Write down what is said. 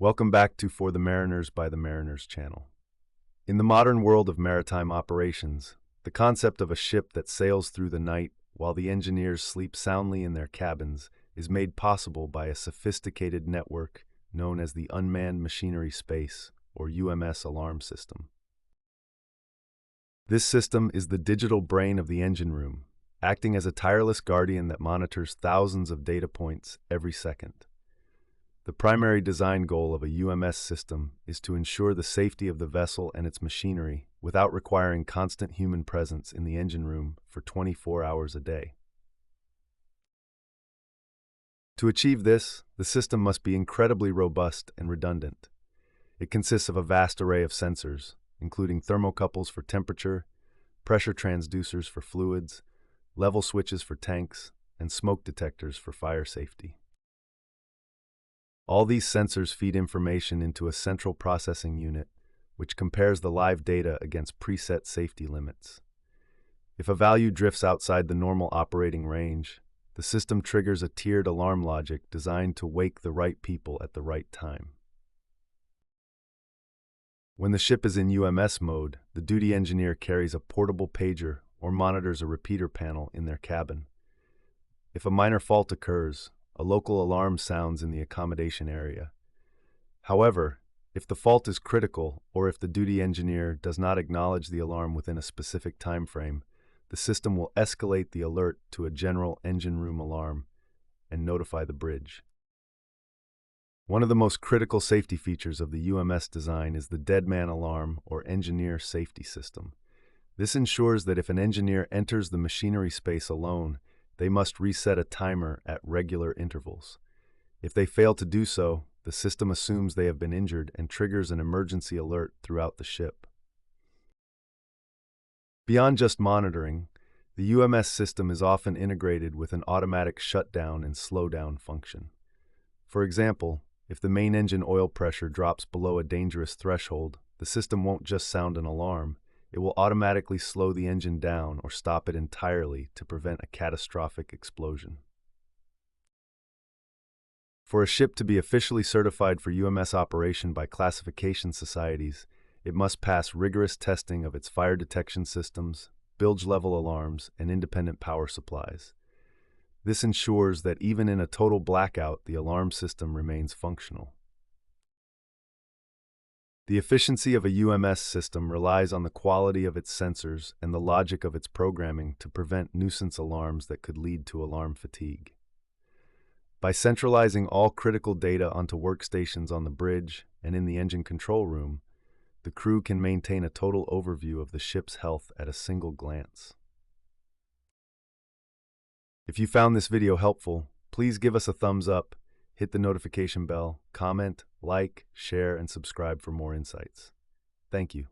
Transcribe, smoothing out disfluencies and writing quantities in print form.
Welcome back to For the Mariners by the Mariners channel. In the modern world of maritime operations, the concept of a ship that sails through the night while the engineers sleep soundly in their cabins is made possible by a sophisticated network known as the Unmanned Machinery Space, or UMS alarm system. This system is the digital brain of the engine room, acting as a tireless guardian that monitors thousands of data points every second. The primary design goal of a UMS system is to ensure the safety of the vessel and its machinery without requiring constant human presence in the engine room for 24 hours a day. To achieve this, the system must be incredibly robust and redundant. It consists of a vast array of sensors, including thermocouples for temperature, pressure transducers for fluids, level switches for tanks, and smoke detectors for fire safety. All these sensors feed information into a central processing unit, which compares the live data against preset safety limits. If a value drifts outside the normal operating range, the system triggers a tiered alarm logic designed to wake the right people at the right time. When the ship is in UMS mode, the duty engineer carries a portable pager or monitors a repeater panel in their cabin. If a minor fault occurs, a local alarm sounds in the accommodation area. However, if the fault is critical or if the duty engineer does not acknowledge the alarm within a specific time frame, the system will escalate the alert to a general engine room alarm and notify the bridge. One of the most critical safety features of the UMS design is the dead man alarm or engineer safety system. This ensures that if an engineer enters the machinery space alone, they must reset a timer at regular intervals. If they fail to do so, the system assumes they have been injured and triggers an emergency alert throughout the ship. Beyond just monitoring, the UMS system is often integrated with an automatic shutdown and slowdown function. For example, if the main engine oil pressure drops below a dangerous threshold, the system won't just sound an alarm. It will automatically slow the engine down or stop it entirely to prevent a catastrophic explosion. For a ship to be officially certified for UMS operation by classification societies, it must pass rigorous testing of its fire detection systems, bilge-level alarms, and independent power supplies. This ensures that even in a total blackout, the alarm system remains functional. The efficiency of a UMS system relies on the quality of its sensors and the logic of its programming to prevent nuisance alarms that could lead to alarm fatigue. By centralizing all critical data onto workstations on the bridge and in the engine control room, the crew can maintain a total overview of the ship's health at a single glance. If you found this video helpful, please give us a thumbs up, hit the notification bell, comment, like, share, and subscribe for more insights. Thank you.